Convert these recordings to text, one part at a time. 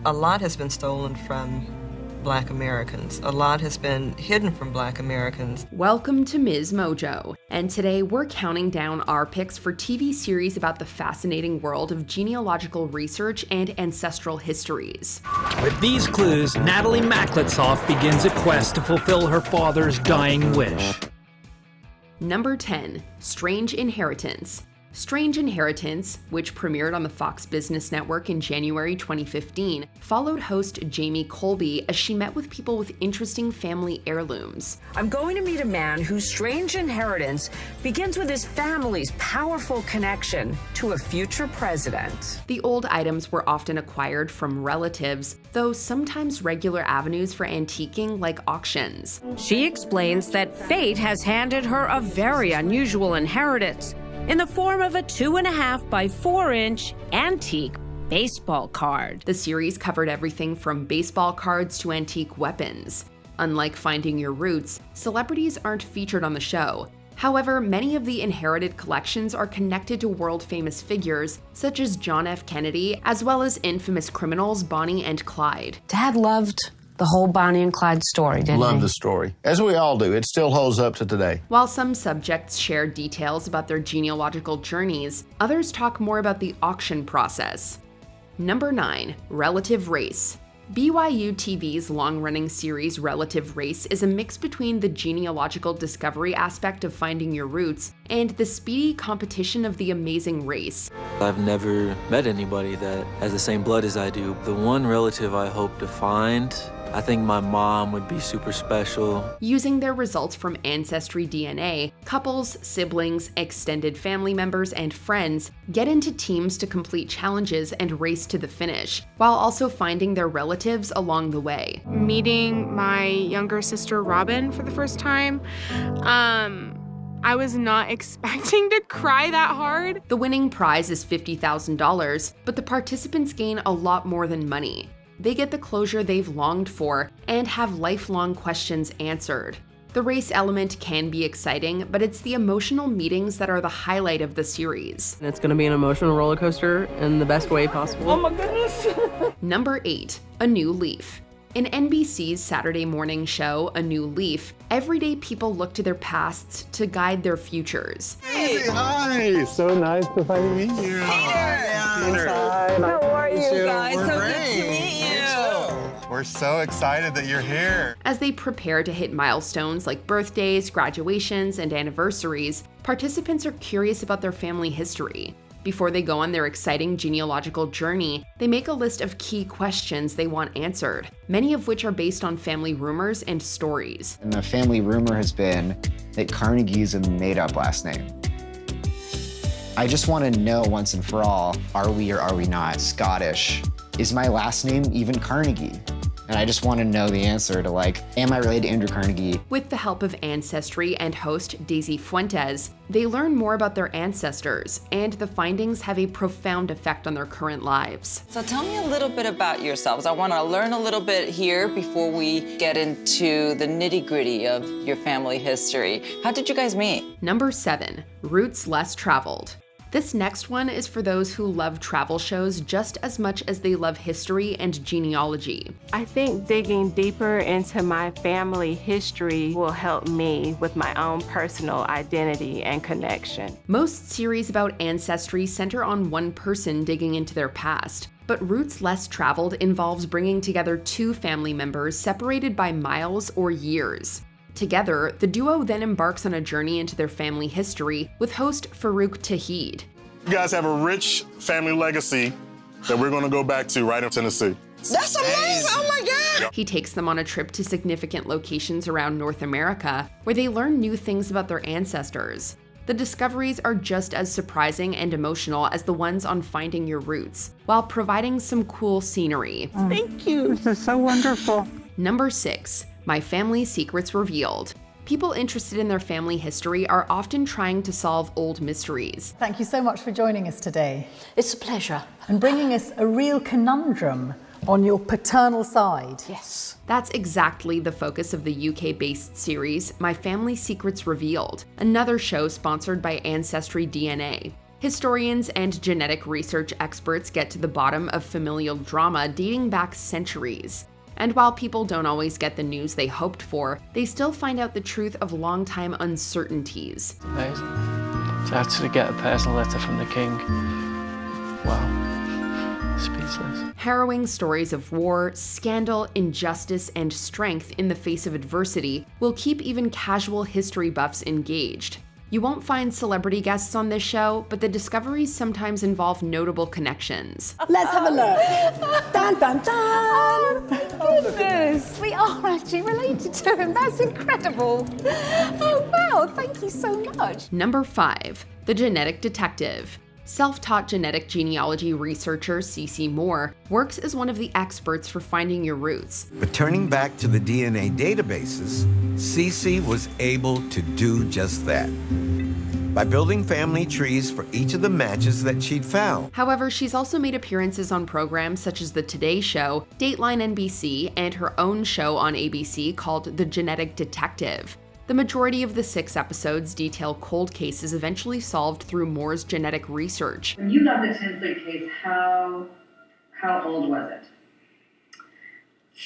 A lot has been stolen from Black Americans. A lot has been hidden from Black Americans. Welcome to MsMojo, and today we're counting down our picks for TV series about the fascinating world of genealogical research and ancestral histories. With these clues, Natalie Maklitsoff begins a quest to fulfill her father's dying wish. Number 10, Strange Inheritance. Strange Inheritance, which premiered on the Fox Business Network in January 2015, followed host Jamie Colby as she met with people with interesting family heirlooms. I'm going to meet a man whose strange inheritance begins with his family's powerful connection to a future president. The old items were often acquired from relatives, though sometimes regular avenues for antiquing like auctions. She explains that fate has handed her a very unusual inheritance in the form of a 2.5 by 4-inch antique baseball card. The series covered everything from baseball cards to antique weapons. Unlike Finding Your Roots, celebrities aren't featured on the show. However, many of the inherited collections are connected to world-famous figures such as John F. Kennedy, as well as infamous criminals Bonnie and Clyde. Dad loved the whole Bonnie and Clyde story, didn't he? Love the story, as we all do. It still holds up to today. While some subjects share details about their genealogical journeys, others talk more about the auction process. Number 9, Relative Race. BYU TV's long-running series Relative Race is a mix between the genealogical discovery aspect of Finding Your Roots and the speedy competition of The Amazing Race. I've never met anybody that has the same blood as I do. The one relative I hope to find, I think my mom would be super special. Using their results from Ancestry DNA, couples, siblings, extended family members, and friends get into teams to complete challenges and race to the finish, while also finding their relatives along the way. Meeting my younger sister Robin for the first time, I was not expecting to cry that hard. The winning prize is $50,000, but the participants gain a lot more than money. They get the closure they've longed for and have lifelong questions answered. The race element can be exciting, but it's the emotional meetings that are the highlight of the series. It's going to be an emotional roller coaster in the best way possible. Oh my goodness! Number 8, A New Leaf. In NBC's Saturday morning show, A New Leaf, everyday people look to their pasts to guide their futures. Hey, hi! So nice to finally meet you. Peter! How are you guys? So good to meet you. We're so excited that you're here. As they prepare to hit milestones like birthdays, graduations, and anniversaries, participants are curious about their family history. Before they go on their exciting genealogical journey, they make a list of key questions they want answered, many of which are based on family rumors and stories. And the family rumor has been that Carnegie's a made-up last name. I just want to know once and for all, are we or are we not Scottish? Is my last name even Carnegie? And I just want to know the answer to am I related to Andrew Carnegie? With the help of Ancestry and host Daisy Fuentes, they learn more about their ancestors, and the findings have a profound effect on their current lives. So tell me a little bit about yourselves. I want to learn a little bit here before we get into the nitty-gritty of your family history. How did you guys meet? Number 7, Roots Less Traveled. This next one is for those who love travel shows just as much as they love history and genealogy. I think digging deeper into my family history will help me with my own personal identity and connection. Most series about ancestry center on one person digging into their past, but Roots Less Traveled involves bringing together two family members separated by miles or years. Together, the duo then embarks on a journey into their family history with host Farouk Tahid. You guys have a rich family legacy that we're going to go back to right in Tennessee. That's amazing! Oh my God! He takes them on a trip to significant locations around North America, where they learn new things about their ancestors. The discoveries are just as surprising and emotional as the ones on Finding Your Roots, while providing some cool scenery. Thank you. This is so wonderful. Number 6, My Family Secrets Revealed. People interested in their family history are often trying to solve old mysteries. Thank you so much for joining us today. It's a pleasure. And bringing us a real conundrum on your paternal side. Yes. That's exactly the focus of the UK-based series My Family Secrets Revealed, another show sponsored by Ancestry DNA. Historians and genetic research experts get to the bottom of familial drama dating back centuries. And while people don't always get the news they hoped for, they still find out the truth of longtime uncertainties. Amazing. To actually get a personal letter from the king. Wow. Speechless. Harrowing stories of war, scandal, injustice, and strength in the face of adversity will keep even casual history buffs engaged. You won't find celebrity guests on this show, but the discoveries sometimes involve notable connections. Let's have a look. Dun, dun, dun. Goodness, we are actually related to him. That's incredible. Oh, wow, thank you so much. Number 5, The Genetic Detective. Self-taught genetic genealogy researcher CeCe Moore works as one of the experts for finding your roots. But turning back to the DNA databases, CeCe was able to do just that by building family trees for each of the matches that she'd found. However, she's also made appearances on programs such as The Today Show, Dateline NBC, and her own show on ABC called The Genetic Detective. The majority of the 6 episodes detail cold cases eventually solved through Moore's genetic research. When you got the Tinsley case, how old was it?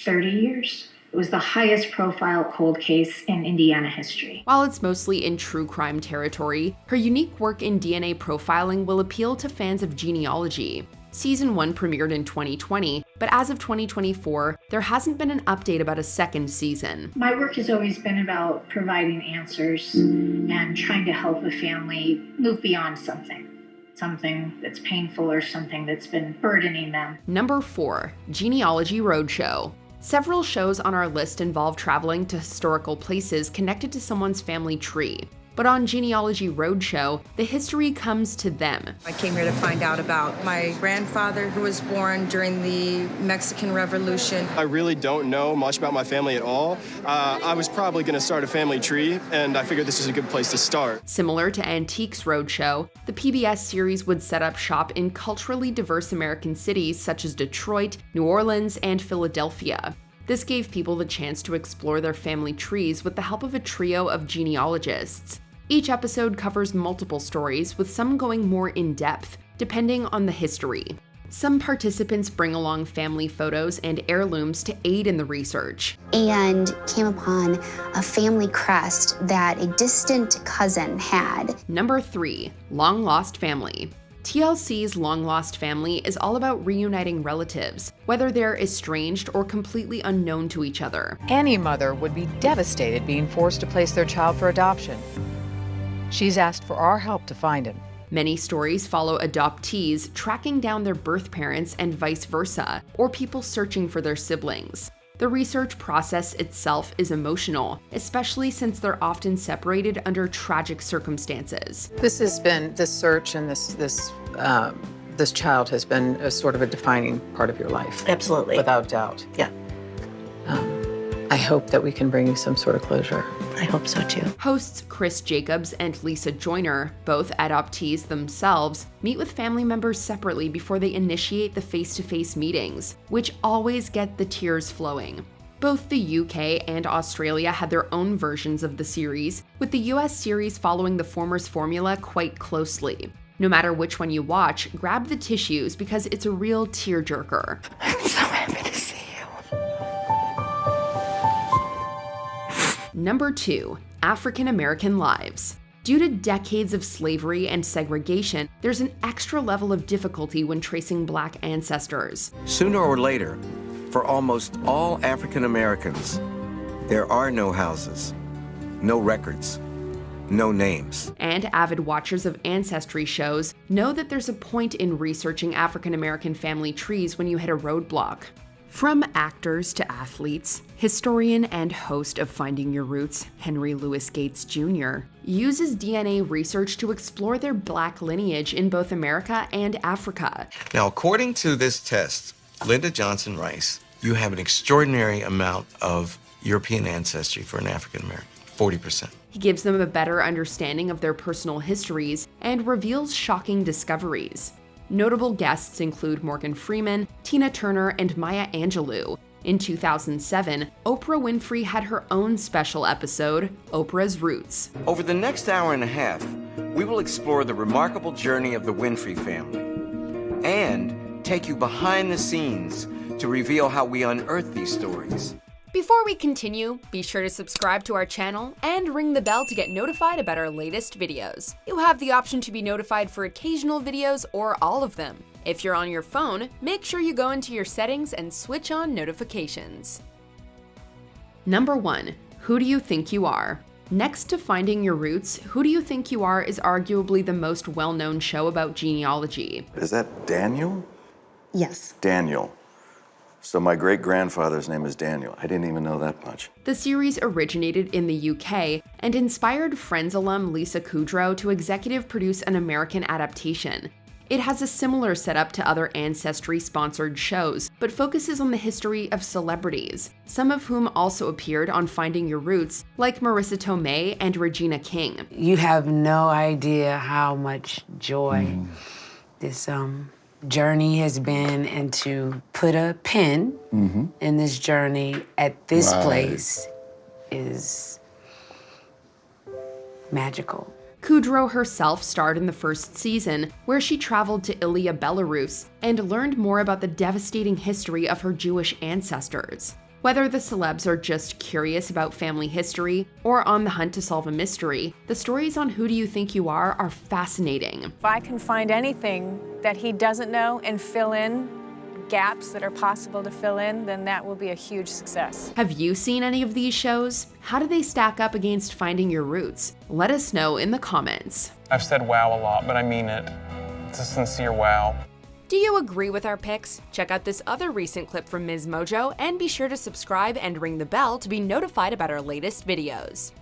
30 years. It was the highest profile cold case in Indiana history. While it's mostly in true crime territory, her unique work in DNA profiling will appeal to fans of genealogy. Season 1 premiered in 2020, but as of 2024, there hasn't been an update about a second season. My work has always been about providing answers and trying to help a family move beyond something that's painful or something that's been burdening them. Number 4, Genealogy Roadshow. Several shows on our list involve traveling to historical places connected to someone's family tree. But on Genealogy Roadshow, the history comes to them. I came here to find out about my grandfather who was born during the Mexican Revolution. I really don't know much about my family at all. I was probably going to start a family tree, and I figured this is a good place to start. Similar to Antiques Roadshow, the PBS series would set up shop in culturally diverse American cities such as Detroit, New Orleans, and Philadelphia. This gave people the chance to explore their family trees with the help of a trio of genealogists. Each episode covers multiple stories, with some going more in-depth, depending on the history. Some participants bring along family photos and heirlooms to aid in the research. And came upon a family crest that a distant cousin had. Number 3, Longlost Family. TLC's Longlost Family is all about reuniting relatives, whether they're estranged or completely unknown to each other. Any mother would be devastated being forced to place their child for adoption. She's asked for our help to find him. Many stories follow adoptees tracking down their birth parents and vice versa, or people searching for their siblings. The research process itself is emotional, especially since they're often separated under tragic circumstances. This search and this child has been a sort of a defining part of your life. Absolutely. Without doubt. Yeah. I hope that we can bring you some sort of closure. I hope so too. Hosts Chris Jacobs and Lisa Joyner, both adoptees themselves, meet with family members separately before they initiate the face-to-face meetings, which always get the tears flowing. Both the UK and Australia had their own versions of the series, with the US series following the former's formula quite closely. No matter which one you watch, grab the tissues because it's a real tearjerker. I'm so happy to see you. Number 2, AfricanAmerican Lives. Due to decades of slavery and segregation, there's an extra level of difficulty when tracing Black ancestors. Sooner or later, for almost all African Americans, there are no houses, no records, no names. And avid watchers of Ancestry shows know that there's a point in researching African American family trees when you hit a roadblock. From actors to athletes, historian and host of Finding Your Roots, Henry Louis Gates Jr., uses DNA research to explore their Black lineage in both America and Africa. Now, according to this test, Linda Johnson Rice, you have an extraordinary amount of European ancestry for an African American, 40%. He gives them a better understanding of their personal histories and reveals shocking discoveries. Notable guests include Morgan Freeman, Tina Turner, and Maya Angelou. In 2007, Oprah Winfrey had her own special episode, Oprah's Roots. Over the next hour and a half, we will explore the remarkable journey of the Winfrey family and take you behind the scenes to reveal how we unearthed these stories. Before we continue, be sure to subscribe to our channel and ring the bell to get notified about our latest videos. You have the option to be notified for occasional videos or all of them. If you're on your phone, make sure you go into your settings and switch on notifications. Number 1. Who do you think you are? Next to Finding Your Roots, Who Do You Think You Are is arguably the most well-known show about genealogy. Is that Daniel? Yes. Daniel. So my great-grandfather's name is Daniel. I didn't even know that much. The series originated in the UK and inspired Friends alum Lisa Kudrow to executive produce an American adaptation. It has a similar setup to other Ancestry-sponsored shows, but focuses on the history of celebrities, some of whom also appeared on Finding Your Roots, like Marissa Tomei and Regina King. You have no idea how much joy this journey has been, and to put a pin in this journey at this place is magical. Kudrow herself starred in the first season, where she traveled to Ilia, Belarus, and learned more about the devastating history of her Jewish ancestors. Whether the celebs are just curious about family history or on the hunt to solve a mystery, the stories on Who Do You Think You Are fascinating. If I can find anything that he doesn't know and fill in gaps that are possible to fill in, then that will be a huge success. Have you seen any of these shows? How do they stack up against Finding Your Roots? Let us know in the comments. I've said wow a lot, but I mean it. It's a sincere wow. Do you agree with our picks? Check out this other recent clip from MsMojo and be sure to subscribe and ring the bell to be notified about our latest videos.